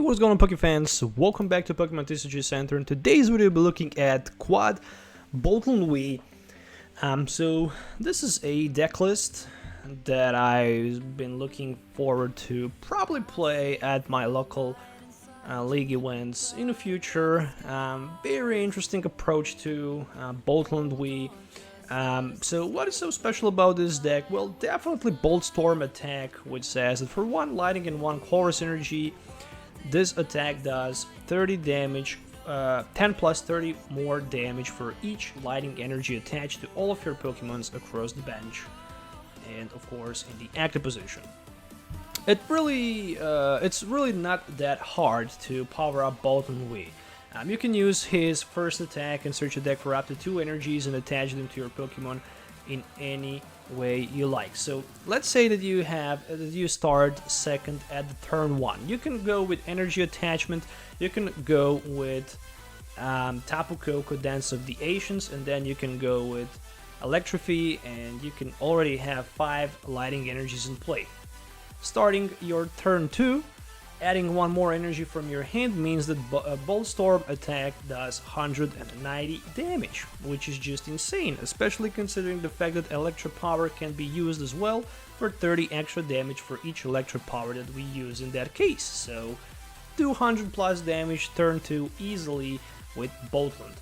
what's going on, Poke fans? Welcome back to Pokemon TCG Center. In today's video, we'll be looking at Quad Boltund Wii. So this is a deck list that I've been looking forward to probably play at my local league events in the future. Very interesting approach to Boltund Wii. So what is so special about this deck? Well, definitely Bolt Storm attack, which says that for 1 lightning and 1 chorus energy, this attack does 30 damage, 10 plus 30 more damage for each lightning energy attached to all of your Pokemons across the bench, and of course in the active position. It's really not that hard to power up Boltund Wii. You can use his first attack and search a deck for up to 2 energies and attach them to your Pokemon in any way you like. So let's say that you start second at the turn 1. You can go with energy attachment, you can go with Tapu Koko, Dance of the Ancients, and then you can go with Electrify, and you can already have 5 lighting energies in play. Starting your turn 2, adding 1 more energy from your hand means that Bolt Storm attack does 190 damage, which is just insane, especially considering the fact that Electro Power can be used as well for 30 extra damage for each Electro Power that we use in that case. So 200 plus damage turn 2 easily with Boltund.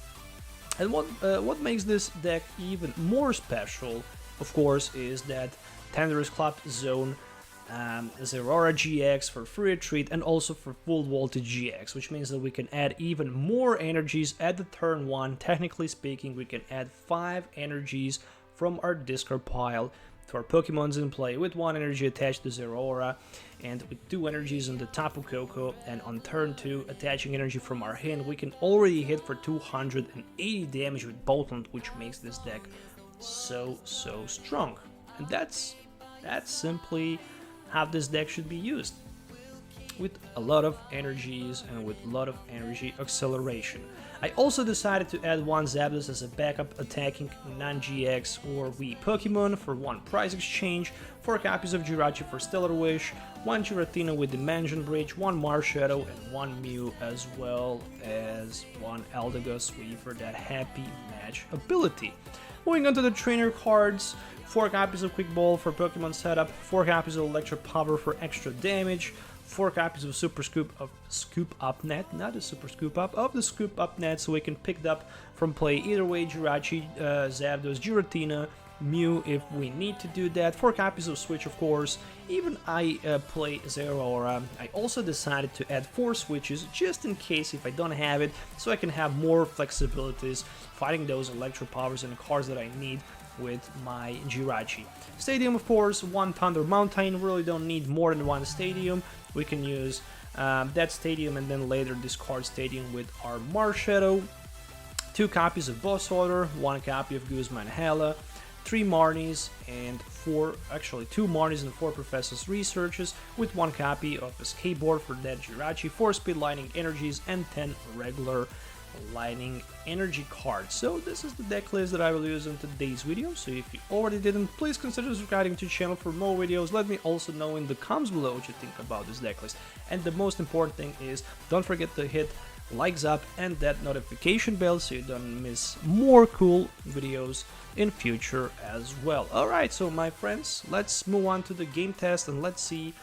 And what makes this deck even more special, of course, is that Thunderous Clap Zone, Zeraora GX for free retreat, and also for full voltage GX, which means that we can add even more energies at the turn 1. Technically speaking, we can add 5 energies from our discard pile to our Pokemons in play, with 1 energy attached to Zeraora, and with 2 energies on the Tapu Koko, and on turn 2, attaching energy from our hand, we can already hit for 280 damage with Boltund, which makes this deck so strong. And that's simply how this deck should be used, with a lot of energies and with a lot of energy acceleration. I also decided to add 1 Zapdos as a backup attacking non-GX or Wii Pokemon for 1 prize exchange, 4 copies of Jirachi for Stellar Wish, 1 Giratina with Dimension Bridge, 1 Marshadow, and 1 Mew, as well as 1 Eldegoss Sweep for that Happy Match ability. Moving on to the trainer cards, 4 copies of Quick Ball for Pokemon setup, 4 copies of Electro Power for extra damage, 4 copies of Super Scoop of Scoop Up Net, not the Super Scoop Up, of the Scoop Up Net, so we can pick it up from play either way, Jirachi, Zapdos, Giratina, Mew if we need to do that, 4 copies of Switch, of course. Even I play Zeraora. I also decided to add 4 switches just in case if I don't have it, so I can have more flexibilities fighting those Electro Powers and cards that I need with my Jirachi. Stadium, of course, 1 Thunder Mountain. Really don't need more than 1 stadium. We can use that stadium and then later discard stadium with our Marshadow. 2 copies of Boss Order, 1 copy of Guzman Hala, 3 Marnies and 2 Marnies and 4 Professor's Researches, with 1 copy of Escape Board for that Jirachi, 4 Speed Lightning Energies, and 10 regular Lightning Energy cards. So this is the deck list that I will use in today's video. So if you already didn't, please consider subscribing to the channel for more videos. Let me also know in the comments below what you think about this deck list. And the most important thing is, don't forget to hit likes up and that notification bell so you don't miss more cool videos in future as well. Alright, so my friends, let's move on to the game test and let's see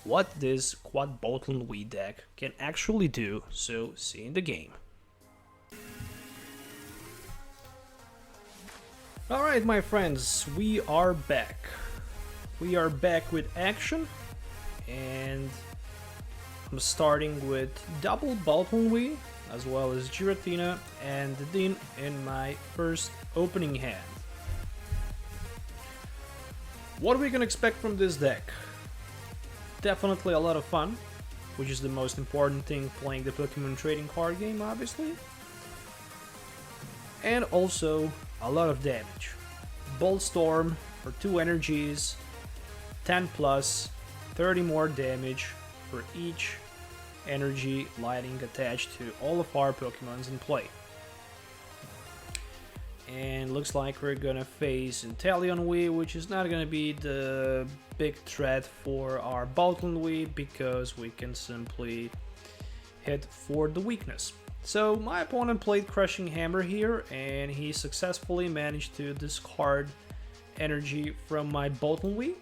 what this Quad Boltund Wii deck can actually do. So see you in the game. Alright, my friends, we are back. We are back with action, and I'm starting with double Boltund Wii, as well as Giratina and Din in my first opening hand. What are we gonna expect from this deck? Definitely a lot of fun, which is the most important thing playing the Pokemon trading card game, obviously. And also a lot of damage. Bolt Storm for 2 energies, 10 plus, 30 more damage for each energy lighting attached to all of our Pokemons in play. And looks like we're gonna face Inteleon Wii, which is not gonna be the big threat for our Boltund Wii, because we can simply hit for the weakness. So my opponent played Crushing Hammer here, and he successfully managed to discard energy from my Boltund Wii.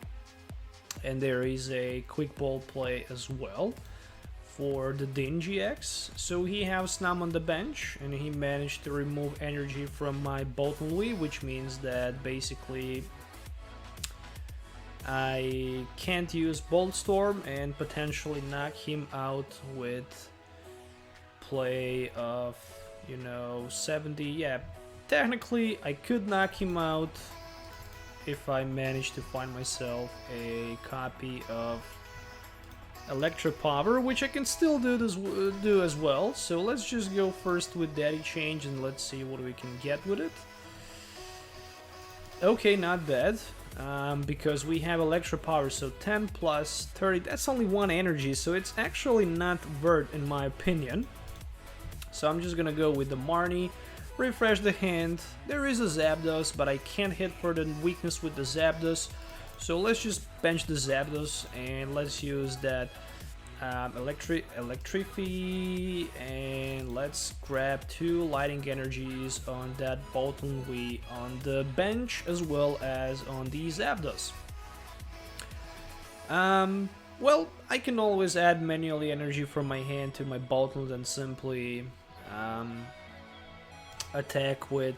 And there is a Quick Ball play as well for the Din GX. So he has Snam on the bench, and he managed to remove energy from my Boltund Wii, which means that basically I can't use Bolt Storm and potentially knock him out with play of, 70. Yeah, technically I could knock him out if I manage to find myself a copy of Electro Power, which I can still do as well. So let's just go first with Daddy Change and let's see what we can get with it. Okay, not bad. Because we have Electro Power, so 10 plus 30, that's only 1 energy, so it's actually not worth in my opinion. So I'm just gonna go with the Marnie, refresh the hand. There is a Zapdos, but I can't hit for the weakness with the Zapdos, so let's just bench the Zapdos and let's use that Electrify, and let's grab 2 Lighting Energies on that Boltund Wii on the bench as well as on the Zapdos. Well, I can always add manually energy from my hand to my Boltund and simply attack with,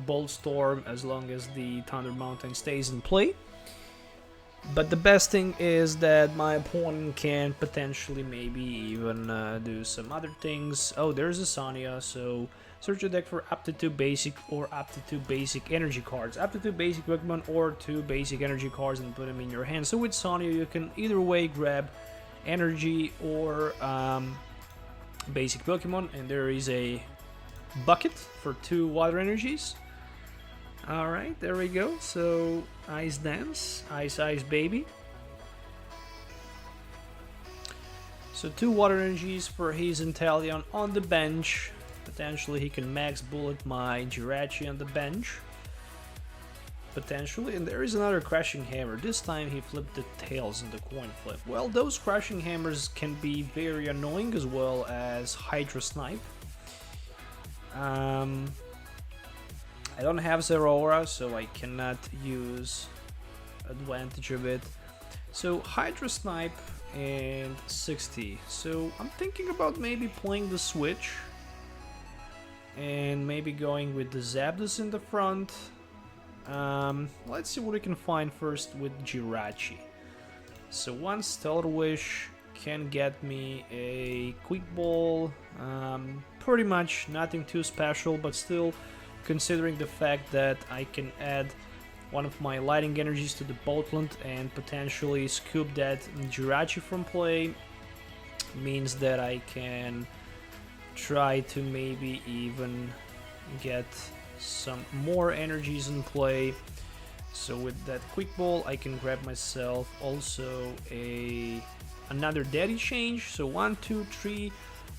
Bolt Storm as long as the Thunder Mountain stays in play. But the best thing is that my opponent can potentially maybe even do some other things. Oh, there's a Sonia, so search your deck for up to 2 basic or up to 2 basic energy cards. Up to 2 basic Pokemon or 2 basic energy cards and put them in your hand. So with Sonia you can either way grab energy or basic Pokemon, and there is a bucket for 2 water energies. Alright, there we go. So, Ice Dance, Ice Ice Baby. So 2 water energies for his Inteleon on the bench. Potentially he can max bullet my Jirachi on the bench. Potentially, and there is another Crushing Hammer. This time he flipped the tails in the coin flip. Well, those Crushing Hammers can be very annoying as well as Hydro Snipe. I don't have Zeraora, so I cannot use advantage of it. So Hydro Snipe and 60. So I'm thinking about maybe playing the switch and maybe going with the Zapdos in the front. Let's see what we can find first with Jirachi. So one Stellar Wish can get me a Quick Ball. Pretty much nothing too special, but still, considering the fact that I can add one of my Lighting Energies to the Boltund and potentially scoop that Jirachi from play, means that I can try to maybe even get some more energies in play. So with that Quick Ball I can grab myself also another Daddy Change. So 1, 2, 3,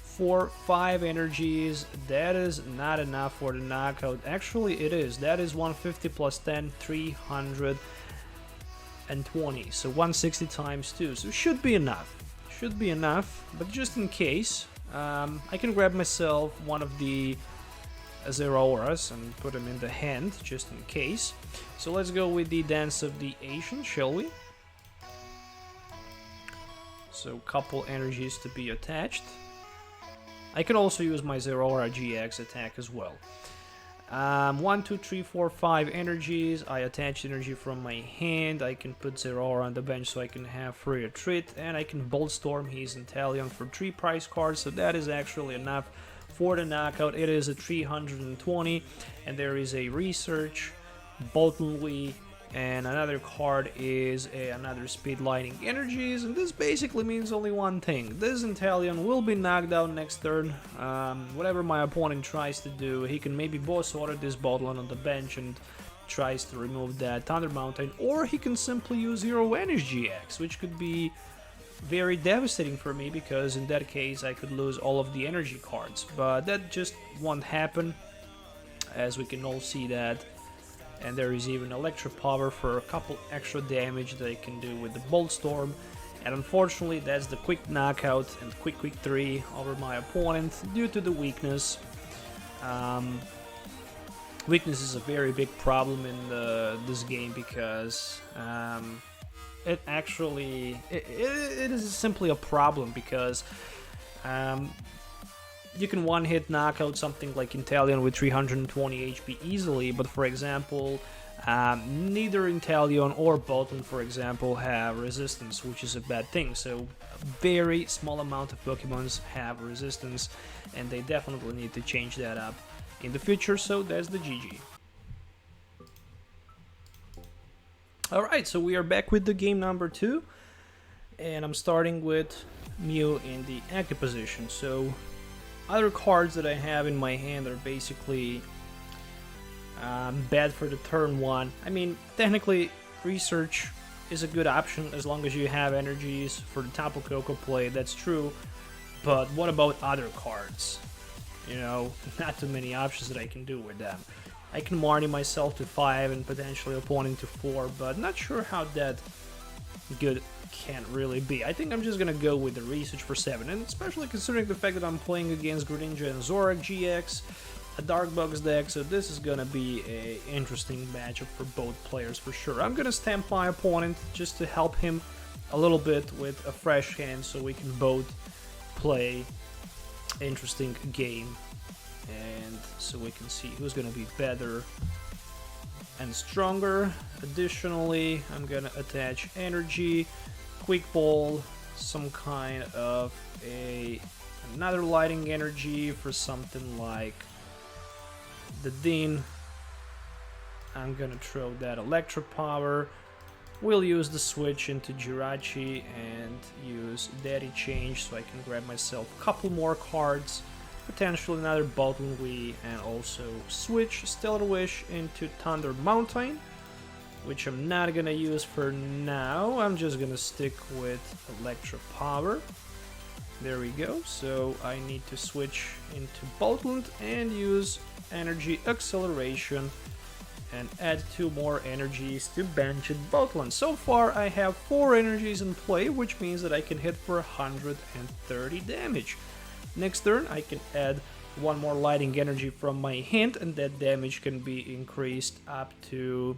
4, 5 energies. That is not enough for the knockout. Actually it is. That is 150 plus 10, 320. So 160 times 2. So should be enough. Should be enough. But just in case, I can grab myself one of the Zeraoras and put them in the hand, just in case. So let's go with the Dance of the Ancient, shall we? So couple energies to be attached. I can also use my Zeraora GX attack as well. 1, 2, 3, 4, 5 energies. I attach energy from my hand. I can put Zeraora on the bench so I can have free retreat, and I can Bolt Storm his Inteleon for 3 prize cards, so that is actually enough for the knockout. It is a 320, and there is a Research, Boltund Wii, and another card is another Speed Lighting Energies, and this basically means only one thing. This Inteleon will be knocked out next turn. Whatever my opponent tries to do, he can maybe boss order this Boltund on the bench and tries to remove that Thunder Mountain, or he can simply use Zero Energy GX, which could be very devastating for me, because in that case I could lose all of the energy cards, but that just won't happen, as we can all see that. And there is even Electro Power for a couple extra damage that I can do with the Bolt Storm. And unfortunately, that's the quick knockout and quick 3 over my opponent due to the weakness. Weakness is a very big problem in this game because it is simply a problem because you can one-hit knockout something like Inteleon with 320 HP easily, but for example, neither Inteleon or Boltund, for example, have resistance, which is a bad thing. So a very small amount of Pokemons have resistance, and they definitely need to change that up in the future. So that's the GG. Alright, so we are back with the game number 2, and I'm starting with Mew in the active position. So other cards that I have in my hand are basically bad for the turn 1. I mean, technically, Research is a good option as long as you have energies for the Tapu Koko play, that's true. But what about other cards? You know, not too many options that I can do with them. I can Marnie myself to 5 and potentially opponent to 4, but not sure how that good can really be. I think I'm just gonna go with the Research for 7, and especially considering the fact that I'm playing against Greninja and Zoroark GX, a Darkbox deck, so this is gonna be a interesting matchup for both players for sure. I'm gonna stamp my opponent just to help him a little bit with a fresh hand so we can both play interesting game, and so we can see who's gonna be better and stronger. Additionally, I'm gonna attach energy, quick ball, some kind of another lighting energy for something like the Dean. I'm gonna throw that Electro Power. We'll use the switch into Jirachi and use Daddy Change so I can grab myself a couple more cards, potentially another Boltund Wii, and also switch Stellar Wish into Thunder Mountain, which I'm not gonna use for now. I'm just gonna stick with Electro Power. There we go. So I need to switch into Boltund and use Energy Acceleration and add 2 more energies to Bansheed Boltund. So far I have 4 energies in play, which means that I can hit for 130 damage. Next turn I can add 1 more lighting energy from my hand, and that damage can be increased up to,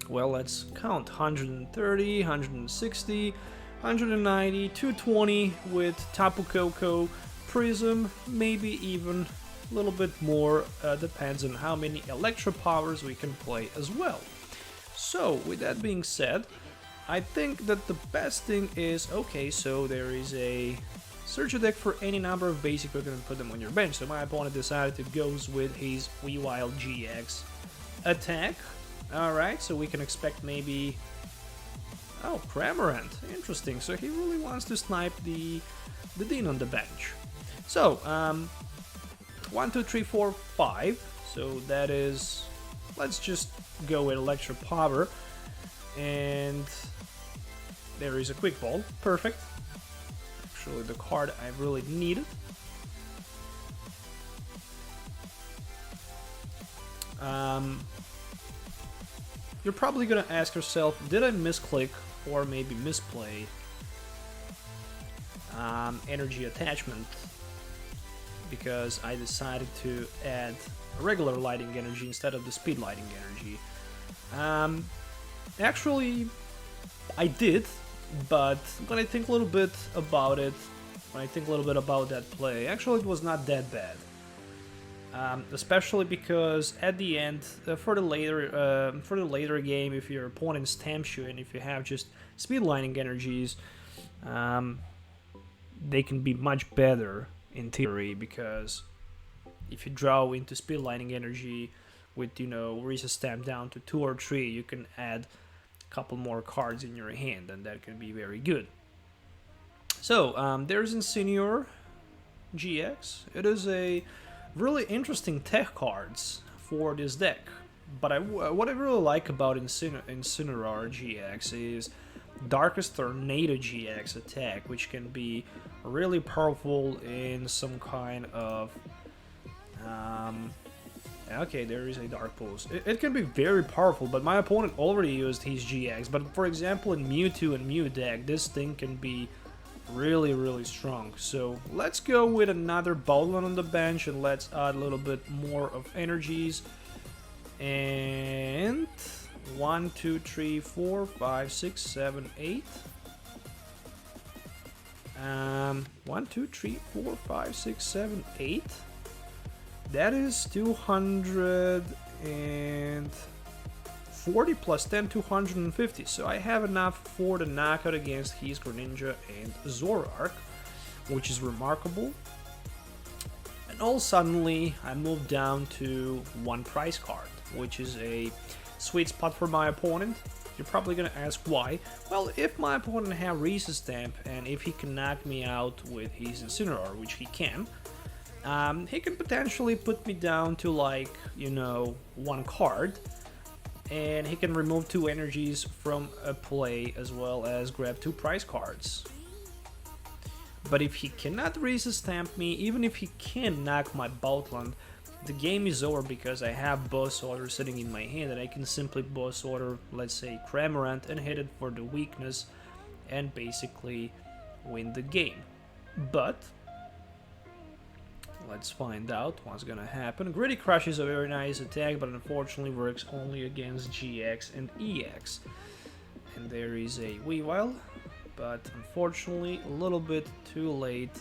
well, let's count, 130, 160, 190, 220 with Tapu Koko, Prism, maybe even a little bit more, depends on how many Electro Powers we can play as well. So with that being said, I think that the best thing is, okay, so there is a search a deck for any number of basic Pokemon and put them on your bench. So my opponent decided to go with his Weavile GX attack. Alright, so we can expect maybe, oh, Cramorant, interesting. So he really wants to snipe the Dean on the bench. So 1, 2, 3, 4, 5. So that is, let's just go with Electro Power, and there is a Quick Ball. Perfect. Actually, the card I really needed. You're probably gonna ask yourself, did I misclick or maybe misplay energy attachment, because I decided to add a regular lighting energy instead of the speed lighting energy. Actually, I did, but when I think a little bit about it, when I think a little bit about that play, actually it was not that bad. Especially because at the end, for the later game, if your opponent stamps you and if you have just speed lighting energies, they can be much better in theory, because if you draw into speed lighting energy with, you know, Research Stamp down to 2 or 3, you can add a couple more cards in your hand, and that can be very good. So there's Incineroar GX. It is a really interesting tech cards for this deck, but what I really like about Incineroar GX is Darkest Tornado GX attack, which can be really powerful in some kind of Okay, there is a Dark Pulse. It can be very powerful, but my opponent already used his GX. But for example, in Mewtwo and Mew deck, this thing can be really, really strong. So let's go with another Bowlman on the bench, and let's add a little bit more of energies. And 1, 2, 3, 4, 5, 6, 7, 8. 1, 2, 3, 4, 5, 6, 7, 8. That is 240 plus 10, 250. So I have enough for the knockout against his Greninja and Zoroark, which is remarkable. And all suddenly, I moved down to 1 prize card, which is a sweet spot for my opponent. You're probably gonna ask why. Well, if my opponent have Reese's Stamp, and if he can knock me out with his Incineroar, which he can, he can potentially put me down to, like, you know, 1 card, and he can remove 2 energies from a play as well as grab 2 prize cards. But if he cannot Reese's Stamp me, even if he can knock my Boutland, the game is over because I have Boss Order sitting in my hand, and I can simply Boss Order, let's say, Cramorant, and hit it for the weakness and basically win the game. But let's find out what's gonna happen. Gritty Crush is a very nice attack, but unfortunately works only against GX and EX. And there is a Weavile, but unfortunately a little bit too late.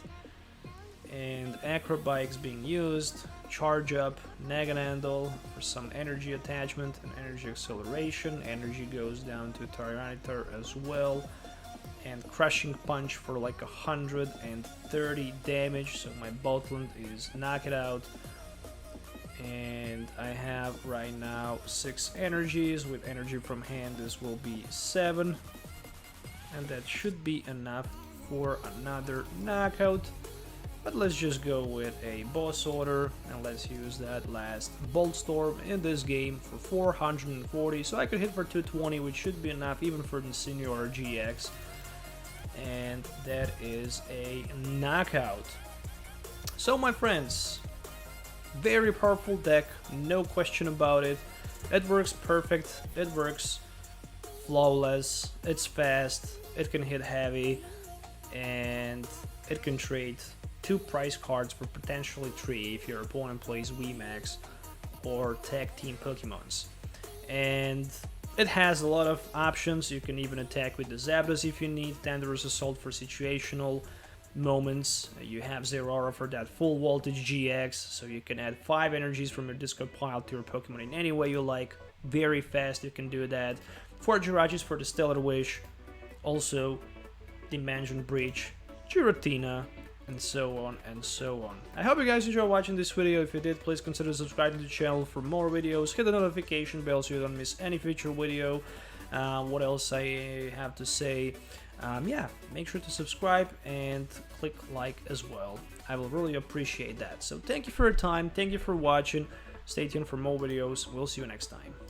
And Acrobike's being used. Charge up, Naganadel for some energy attachment and energy acceleration. Energy goes down to Tyranitar as well. And Crushing Punch for like 130 damage, so my Boutland is knocked out. And I have right now 6 energies. With energy from hand, this will be 7. And that should be enough for another knockout. But let's just go with a Boss Order, and let's use that last Bolt Storm in this game for 440. So I could hit for 220, which should be enough even for the Senior GX. And that is a knockout. So my friends, very powerful deck, no question about it. It works perfect, it works flawless, it's fast, it can hit heavy, and it can trade 2 prize cards for potentially 3 if your opponent plays VMAX or Tag Team Pokemons. And it has a lot of options. You can even attack with the Zapdos if you need, Thunderous Assault for situational moments. You have Zeraora for that full voltage GX, so you can add 5 energies from your discard pile to your Pokemon in any way you like. Very fast you can do that. 4 Jirachis for the Stellar Wish, also Dimension Breach, Giratina, and so on and so on. I hope you guys enjoyed watching this video. If you did, please consider subscribing to the channel for more videos. Hit the notification bell so you don't miss any future video. What else I have to say? Yeah, make sure to subscribe and click like as well. I will really appreciate that. So thank you for your time. Thank you for watching. Stay tuned for more videos. We'll see you next time.